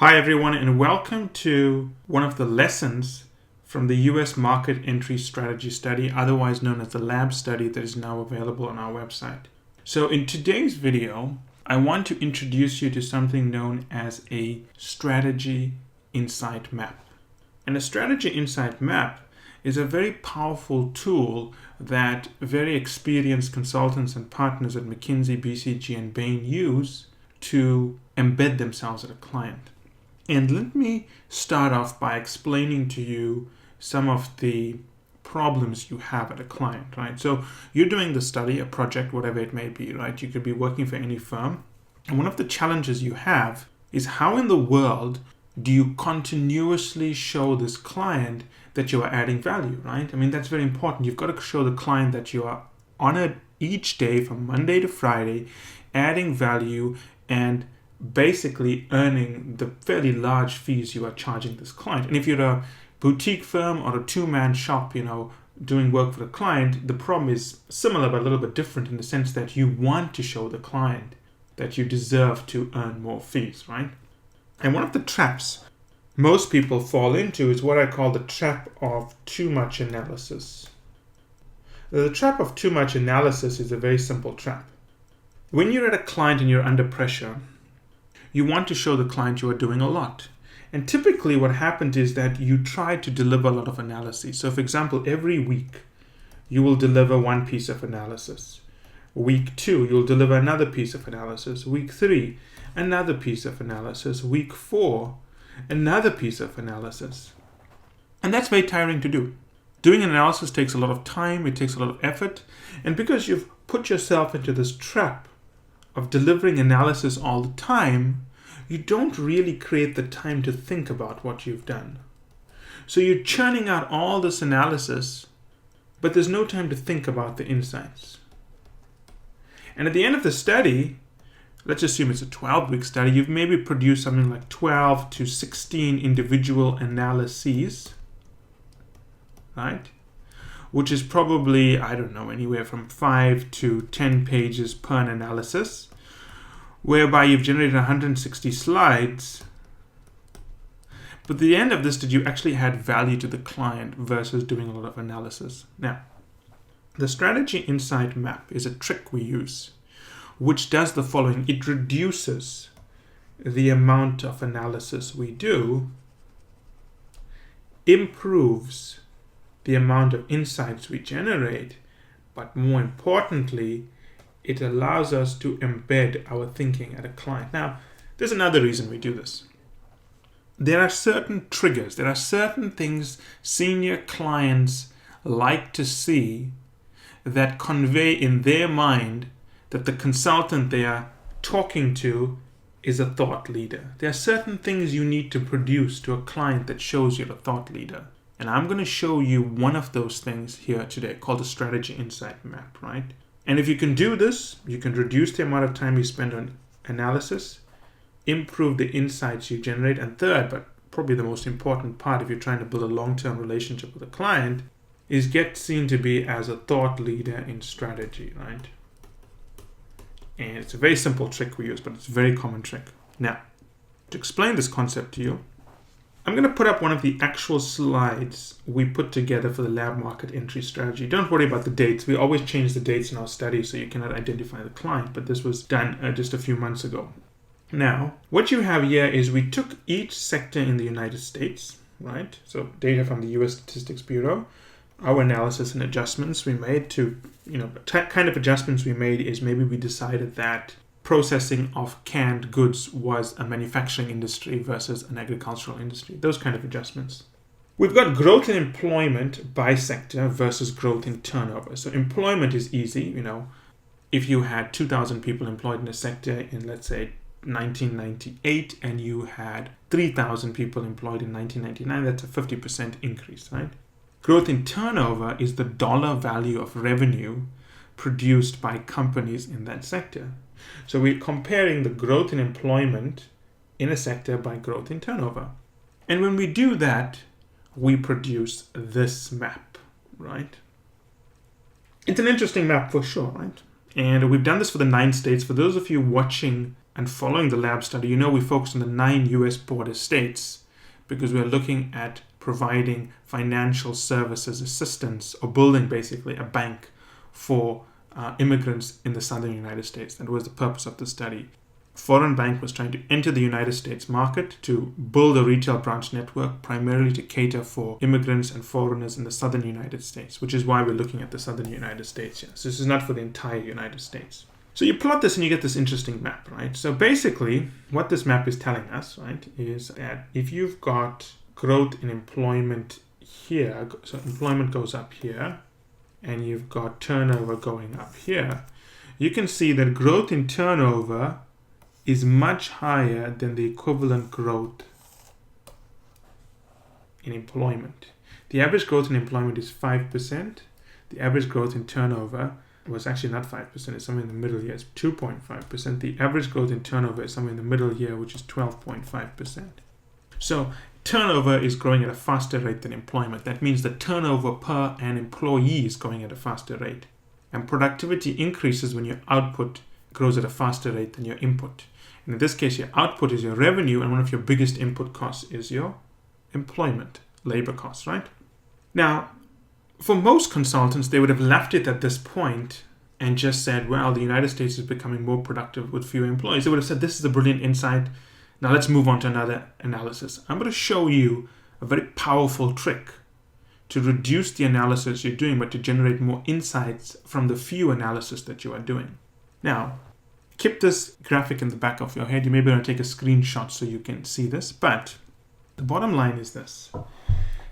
Hi everyone, and welcome to one of the lessons from the US Market Entry Strategy Study, otherwise known as the lab study that is now available on our website. So in today's video, I want to introduce you to something known as a strategy insight map. And a strategy insight map is a very powerful tool that very experienced consultants and partners at McKinsey, BCG, and Bain use to embed themselves at a client. And let me start off by explaining to you some of the problems you have at a client, right? So you're doing the study, a project, whatever it may be, right? You could be working for any firm. And one of the challenges you have is how in the world do you continuously show this client that you are adding value, right? I mean, that's very important. You've got to show the client that you are on it each day from Monday to Friday, adding value and basically earning the fairly large fees you are charging this client. And if you're a boutique firm or a two-man shop, doing work for the client, the problem is similar but a little bit different in the sense that you want to show the client that you deserve to earn more fees, right? And one of the traps most people fall into is what I call the trap of too much analysis. The trap of too much analysis is a very simple trap. When you're at a client and you're under pressure, you want to show the client you are doing a lot. And typically what happens is that you try to deliver a lot of analysis. So for example, every week you will deliver one piece of analysis. Week 2, you'll deliver another piece of analysis. Week 3, another piece of analysis. Week 4, another piece of analysis. And that's very tiring to do. Doing an analysis takes a lot of time, it takes a lot of effort. And because you've put yourself into this trap of delivering analysis all the time, you don't really create the time to think about what you've done. So you're churning out all this analysis, but there's no time to think about the insights. And at the end of the study, let's assume it's a 12-week study, you've maybe produced something like 12 to 16 individual analyses, right? Which is probably, anywhere from 5 to 10 pages per analysis, whereby you've generated 160 slides. But at the end of this, did you actually add value to the client versus doing a lot of analysis? Now, the strategy insight map is a trick we use, which does the following. It reduces the amount of analysis we do, improves the amount of insights we generate, but more importantly, it allows us to embed our thinking at a client. Now, there's another reason we do this. There are certain triggers, there are certain things senior clients like to see that convey in their mind that the consultant they are talking to is a thought leader. There are certain things you need to produce to a client that shows you're a thought leader. And I'm going to show you one of those things here today called the strategy insight map, right? And if you can do this, you can reduce the amount of time you spend on analysis, improve the insights you generate, and third, but probably the most important part if you're trying to build a long-term relationship with a client, is get seen to be as a thought leader in strategy, right? And it's a very simple trick we use, but it's a very common trick. Now, to explain this concept to you, I'm going to put up one of the actual slides we put together for the lab market entry strategy. Don't worry about the dates. We always change the dates in our study so you cannot identify the client, but this was done just a few months ago. Now, what you have here is we took each sector in the United States, right? So data from the US Statistics Bureau, our analysis and adjustments we made to, kind of adjustments we made is maybe we decided that processing of canned goods was a manufacturing industry versus an agricultural industry, those kind of adjustments. We've got growth in employment by sector versus growth in turnover. So employment is easy, if you had 2,000 people employed in a sector in, let's say, 1998 and you had 3,000 people employed in 1999, that's a 50% increase, right? Growth in turnover is the dollar value of revenue produced by companies in that sector. So we're comparing the growth in employment in a sector by growth in turnover. And when we do that, we produce this map, right? It's an interesting map for sure, right? And we've done this for the 9 states. For those of you watching and following the lab study, you know we focused on the 9 US border states because we're looking at providing financial services assistance, or building basically a bank for immigrants in the southern United States. That was the purpose of the study. Foreign Bank was trying to enter the United States market to build a retail branch network primarily to cater for immigrants and foreigners in the southern United States, which is why we're looking at the southern United States here. So this is not for the entire United States. So you plot this and you get this interesting map, right? So basically what this map is telling us, right, is that if you've got growth in employment here, so employment goes up here, and you've got turnover going up here, you can see that growth in turnover is much higher than the equivalent growth in employment. The average growth in employment is 5%. The average growth in turnover was actually not 5%, it's somewhere in the middle here, it's 2.5%. The average growth in turnover is somewhere in the middle here, which is 12.5%. So turnover is growing at a faster rate than employment. That means the turnover per an employee is going at a faster rate. And productivity increases when your output grows at a faster rate than your input. And in this case, your output is your revenue, and one of your biggest input costs is your employment, labor costs, right? Now, for most consultants, they would have left it at this point and just said, well, the United States is becoming more productive with fewer employees. They would have said, this is a brilliant insight. Now let's move on to another analysis. I'm going to show you a very powerful trick to reduce the analysis you're doing, but to generate more insights from the few analysis that you are doing. Now, keep this graphic in the back of your head. You may be able to take a screenshot so you can see this, but the bottom line is this.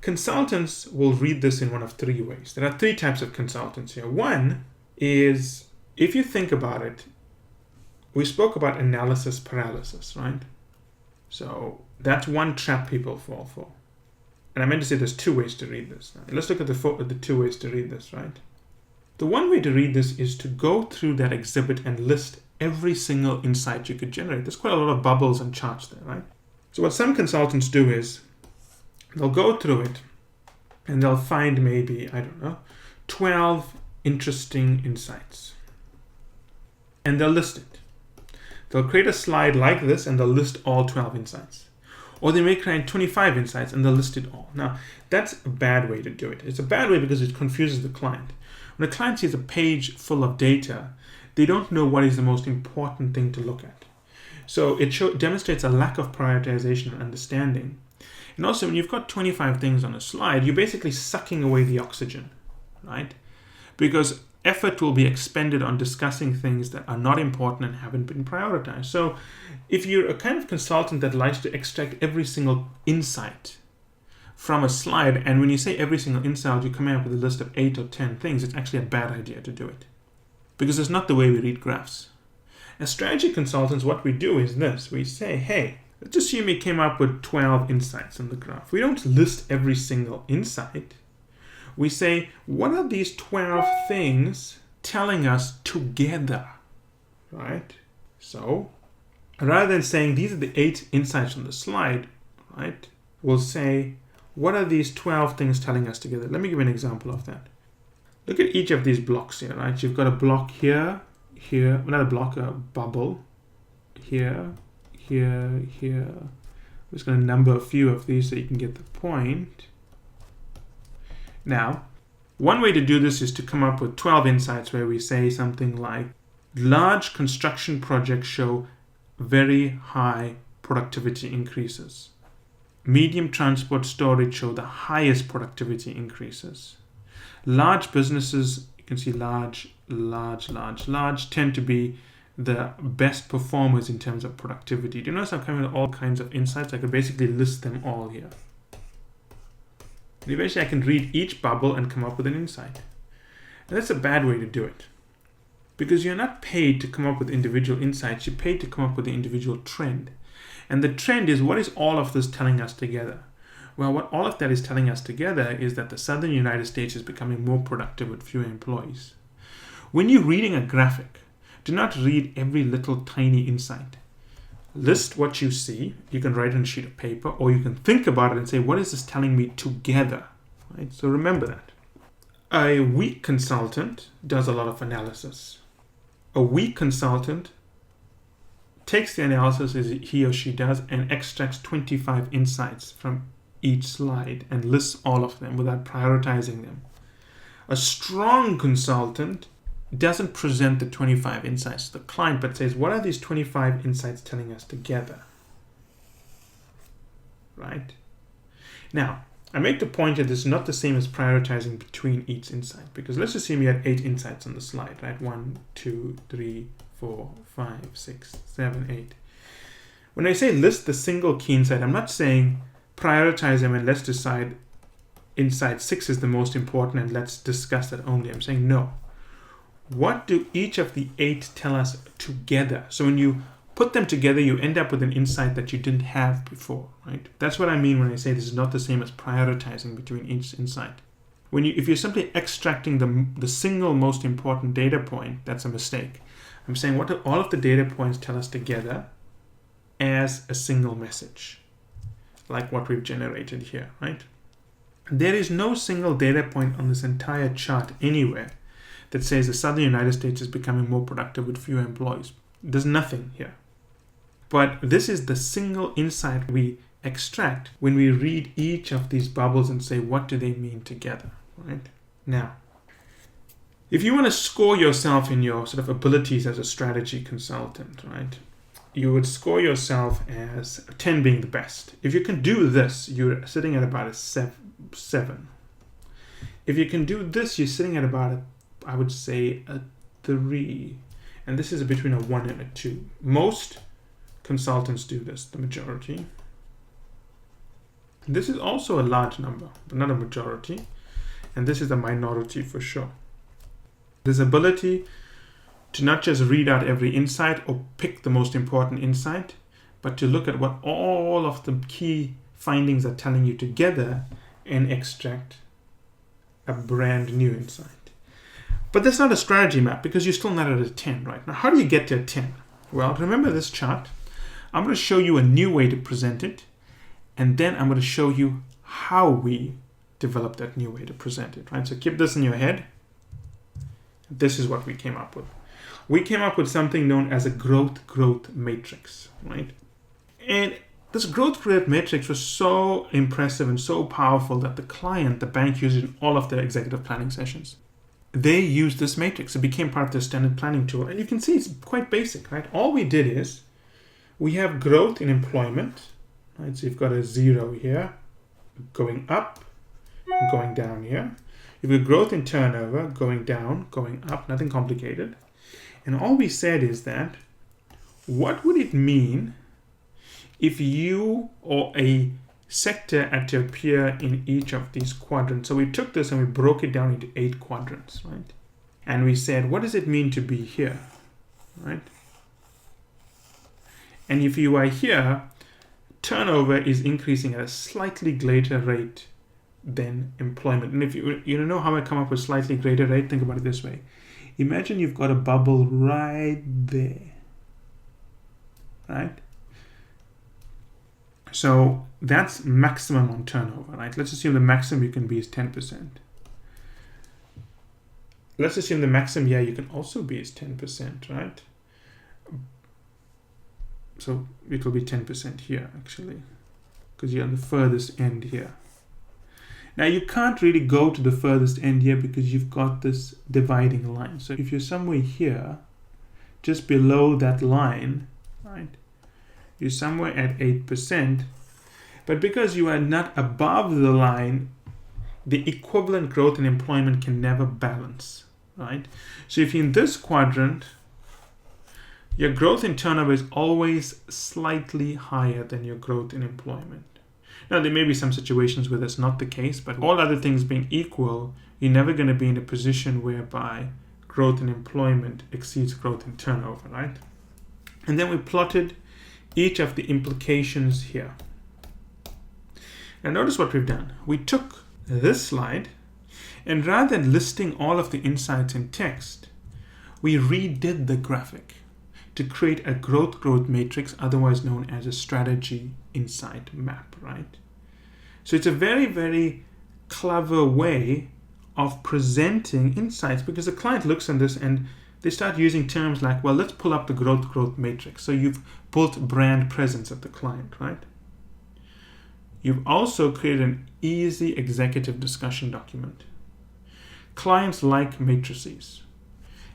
Consultants will read this in one of 3 ways. There are 3 types of consultants here. One is, if you think about it, we spoke about analysis paralysis, right? So that's one trap people fall for. And I meant to say there's 2 ways to read this. Now, let's look at the 2 ways to read this, right? The one way to read this is to go through that exhibit and list every single insight you could generate. There's quite a lot of bubbles and charts there, right? So what some consultants do is they'll go through it and they'll find maybe, 12 interesting insights. And they'll list it. They'll create a slide like this and they'll list all 12 insights. Or they may create 25 insights and they'll list it all. Now, that's a bad way to do it. It's a bad way because it confuses the client. When a client sees a page full of data, they don't know what is the most important thing to look at. So it demonstrates a lack of prioritization and understanding. And also, when you've got 25 things on a slide, you're basically sucking away the oxygen, right? Because effort will be expended on discussing things that are not important and haven't been prioritized. So if you're a kind of consultant that likes to extract every single insight from a slide, and when you say every single insight, you come up with a list of 8 or 10 things, it's actually a bad idea to do it. Because it's not the way we read graphs. As strategy consultants, what we do is this. We say, hey, let's assume you came up with 12 insights in the graph. We don't list every single insight. We say, what are these 12 things telling us together, right? So rather than saying these are the 8 insights on the slide, right, we'll say, what are these 12 things telling us together? Let me give you an example of that. Look at each of these blocks here, right? You've got a block here, another block, a bubble, here, here, here. I'm just going to number a few of these so you can get the point. Now, one way to do this is to come up with 12 insights where we say something like, large construction projects show very high productivity increases. Medium transport storage show the highest productivity increases. Large businesses, you can see large, tend to be the best performers in terms of productivity. Do you notice I'm coming with all kinds of insights? I could basically list them all here. And eventually I can read each bubble and come up with an insight. And that's a bad way to do it. Because you're not paid to come up with individual insights, you're paid to come up with the individual trend. And the trend is, what is all of this telling us together? Well, what all of that is telling us together is that the southern United States is becoming more productive with fewer employees. When you're reading a graphic, do not read every little tiny insight. List what you see. You can write on a sheet of paper, or you can think about it and say, what is this telling me together? Right? So remember that. A weak consultant does a lot of analysis. A weak consultant takes the analysis as he or she does and extracts 25 insights from each slide and lists all of them without prioritizing them. A strong consultant doesn't present the 25 insights to the client, but says, what are these 25 insights telling us together? Right? Now, I make the point that this is not the same as prioritizing between each insight, because let's assume you had 8 insights on the slide, right? 1, 2, 3, 4, 5, 6, 7, 8. When I say list the single key insight, I'm not saying prioritize them and let's decide insight 6 is the most important and let's discuss that only. I'm saying no. What do each of the 8 tell us together? So when you put them together, you end up with an insight that you didn't have before, right? That's what I mean when I say this is not the same as prioritizing between each insight. If you're simply extracting the single most important data point, that's a mistake. I'm saying what do all of the data points tell us together as a single message, like what we've generated here, right? There is no single data point on this entire chart anywhere that says the Southern United States is becoming more productive with fewer employees. There's nothing here. But this is the single insight we extract when we read each of these bubbles and say, what do they mean together, right? Now, if you want to score yourself in your sort of abilities as a strategy consultant, right, you would score yourself as 10 being the best. If you can do this, you're sitting at about a 7. If you can do this, you're sitting at about I would say a 3. And this is between a 1 and a 2. Most consultants do this, the majority. This is also a large number, but not a majority. And this is a minority for sure. This ability to not just read out every insight or pick the most important insight, but to look at what all of the key findings are telling you together and extract a brand new insight. But that's not a strategy map because you're still not at a 10 right now. How do you get to a 10? Well, remember this chart. I'm going to show you a new way to present it, and then I'm going to show you how we develop that new way to present it, right? So keep this in your head. This is what we came up with. We came up with something known as a growth matrix, right? And this growth matrix was so impressive and so powerful that the client, the bank, used it in all of their executive planning sessions. They used this matrix. It became part of their standard planning tool. And you can see it's quite basic, right? All we did is we have growth in employment, right? So you've got a 0 here, going up, going down here. You've got growth in turnover, going down, going up, nothing complicated. And all we said is that, what would it mean if you or a sector had to appear in each of these quadrants? So we took this and we broke it down into 8 quadrants, right? And we said, what does it mean to be here, right? And if you are here, turnover is increasing at a slightly greater rate than employment. And if you don't know how I come up with slightly greater rate, think about it this way. Imagine you've got a bubble right there, right? So that's maximum on turnover, right? Let's assume the maximum you can be is 10%. Let's assume the maximum here you can also be is 10%, right? So it will be 10% here, actually, because you're on the furthest end here. Now, you can't really go to the furthest end here because you've got this dividing line. So if you're somewhere here, just below that line, right, you're somewhere at 8%. But because you are not above the line, the equivalent growth in employment can never balance, right? So if you're in this quadrant, your growth in turnover is always slightly higher than your growth in employment. Now, there may be some situations where that's not the case, but all other things being equal, you're never going to be in a position whereby growth in employment exceeds growth in turnover, right? And then we plotted each of the implications here. Now, notice what we've done. We took this slide, and rather than listing all of the insights in text, we redid the graphic to create a growth matrix, otherwise known as a strategy insight map, right? So it's a very, very clever way of presenting insights, because the client looks at this and they start using terms like, well, let's pull up the growth matrix. So you've built brand presence at the client, right? You've also created an easy executive discussion document. Clients like matrices.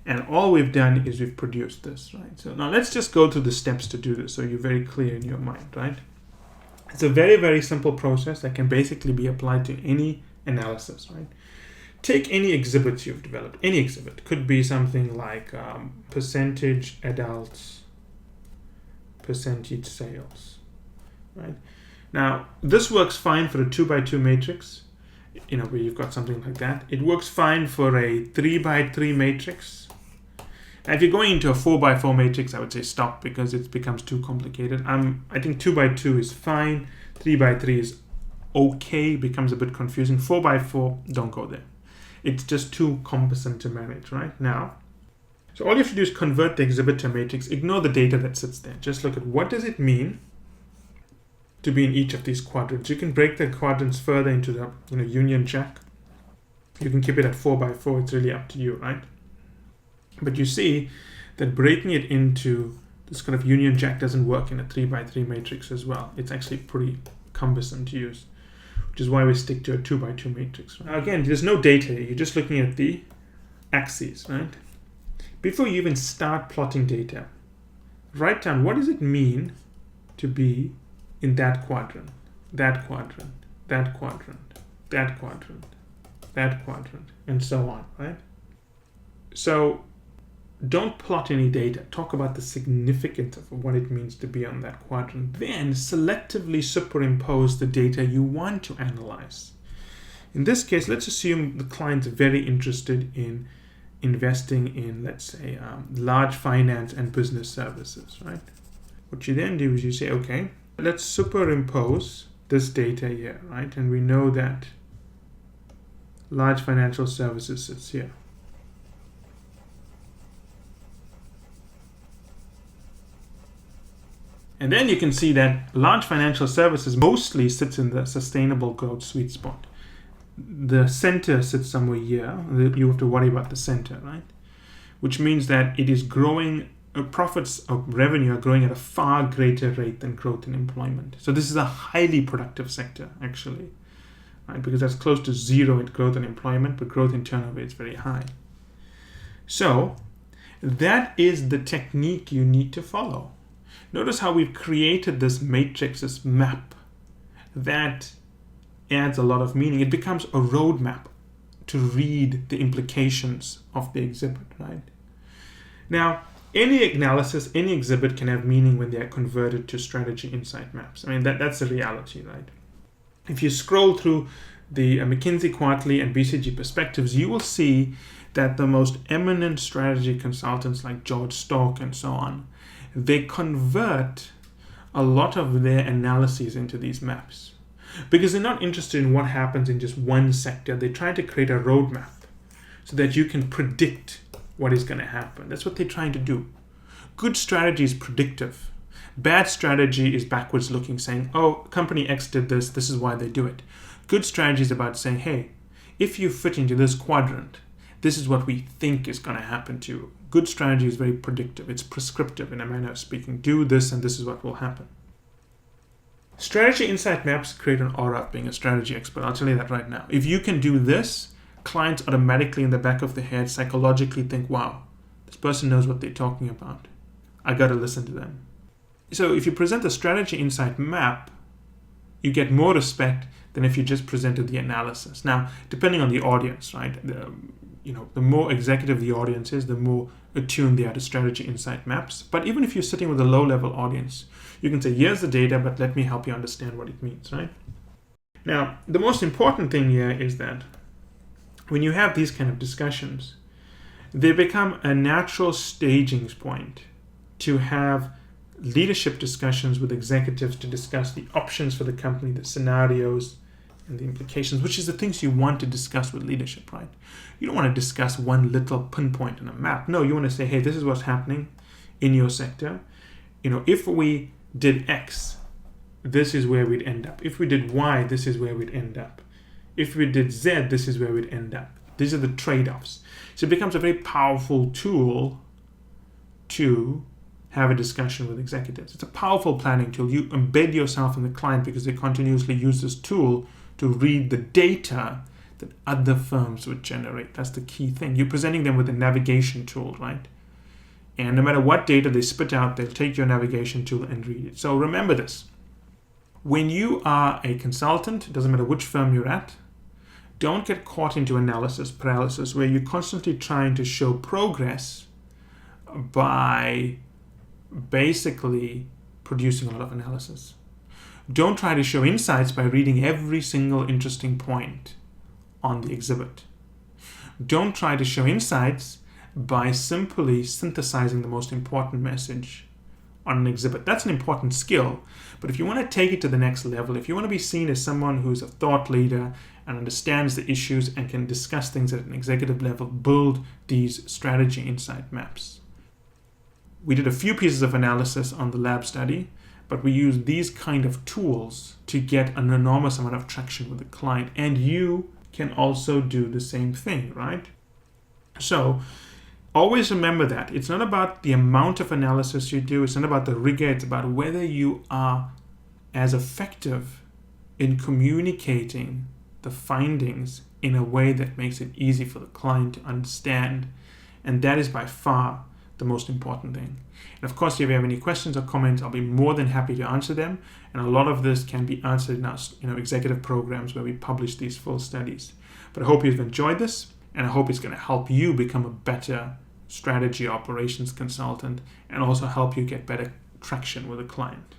And all we've done is we've produced this, right? So now let's just go through the steps to do this so you're very clear in your mind, right? It's a very, very simple process that can basically be applied to any analysis, right? Take any exhibits you've developed. Any exhibit. Could be something like percentage adults, percentage sales, right? Now, this works fine for a 2x2 matrix, where you've got something like that. It works fine for a 3x3 matrix. Now, if you're going into a 4x4 matrix, I would say stop because it becomes too complicated. I think 2x2 is fine. 3x3 is okay, becomes a bit confusing. 4x4, don't go there. It's just too cumbersome to manage, right? Now, so all you have to do is convert the exhibit to a matrix. Ignore the data that sits there. Just look at what does it mean to be in each of these quadrants. You can break the quadrants further into the Union Jack. You can keep it at 4x4. It's really up to you, right? But you see that breaking it into this kind of Union Jack doesn't work in a 3x3 matrix as well. It's actually pretty cumbersome to use, which is why we stick to a 2x2 matrix. Now again, there's no data here. You're just looking at the axes, right? Before you even start plotting data, write down what does it mean to be in that quadrant, that quadrant, that quadrant, that quadrant, that quadrant, and so on, right? So don't plot any data. Talk about the significance of what it means to be on that quadrant. Then selectively superimpose the data you want to analyze. In this case, let's assume the client's very interested in investing in, let's say, large finance and business services, right? What you then do is you say, okay, let's superimpose this data here, right? And we know that large financial services sits here. And then you can see that large financial services mostly sits in the sustainable growth sweet spot. The center sits somewhere here. You have to worry about the center, right? Which means that it is growing, profits of revenue are growing at a far greater rate than growth in employment. So this is a highly productive sector, actually, right? Because that's close to zero in growth in employment, but growth in turnover is very high. So that is the technique you need to follow. Notice how we've created this matrix, this map, that adds a lot of meaning. It becomes a roadmap to read the implications of the exhibit, right? Now, any analysis, any exhibit can have meaning when they are converted to strategy insight maps. I mean, that's the reality, right? If you scroll through the McKinsey Quarterly and BCG Perspectives, you will see that the most eminent strategy consultants like George Stork and so on, they convert a lot of their analyses into these maps because they're not interested in what happens in just one sector. They try to create a roadmap so that you can predict what is going to happen. That's what they're trying to do. Good strategy is predictive. Bad strategy is backwards looking, saying, oh, company X did this, this is why they do it. Good strategy is about saying, hey, if you fit into this quadrant, this is what we think is going to happen to you. Good strategy is very predictive. It's prescriptive in a manner of speaking. Do this and this is what will happen. Strategy insight maps create an aura of being a strategy expert. I'll tell you that right now. If you can do this, clients automatically in the back of the head psychologically think, wow, this person knows what they're talking about. I got to listen to them. So if you present a strategy insight map, you get more respect than if you just presented the analysis. Now, depending on the audience, right? The more executive the audience is, the more attuned they are to strategy insight maps. But even if you're sitting with a low-level audience, you can say, here's the data, but let me help you understand what it means, right? Now, the most important thing here is that when you have these kind of discussions, they become a natural staging point to have leadership discussions with executives to discuss the options for the company, the scenarios, and the implications, which is the things you want to discuss with leadership, right? You don't want to discuss one little pinpoint on a map. No, you want to say, hey, this is what's happening in your sector. If we did X, this is where we'd end up. If we did Y, this is where we'd end up. If we did Z, this is where we'd end up. These are the trade-offs. So it becomes a very powerful tool to have a discussion with executives. It's a powerful planning tool. You embed yourself in the client because they continuously use this tool to read the data that other firms would generate. That's the key thing. You're presenting them with a navigation tool, right? And no matter what data they spit out, they'll take your navigation tool and read it. So remember this. When you are a consultant, it doesn't matter which firm you're at, don't get caught into analysis paralysis where you're constantly trying to show progress by basically producing a lot of analysis. Don't try to show insights by reading every single interesting point on the exhibit. Don't try to show insights by simply synthesizing the most important message on an exhibit. That's an important skill, but if you want to take it to the next level, if you want to be seen as someone who's a thought leader and understands the issues and can discuss things at an executive level, build these strategy insight maps. We did a few pieces of analysis on the lab study, but we use these kind of tools to get an enormous amount of traction with the client, and you can also do the same thing, right? So always remember that it's not about the amount of analysis you do, it's not about the rigor, it's about whether you are as effective in communicating the findings in a way that makes it easy for the client to understand. And that is by far the most important thing. And of course, if you have any questions or comments, I'll be more than happy to answer them. And a lot of this can be answered in our executive programs where we publish these full studies. But I hope you've enjoyed this, and I hope it's going to help you become a better strategy operations consultant and also help you get better traction with a client.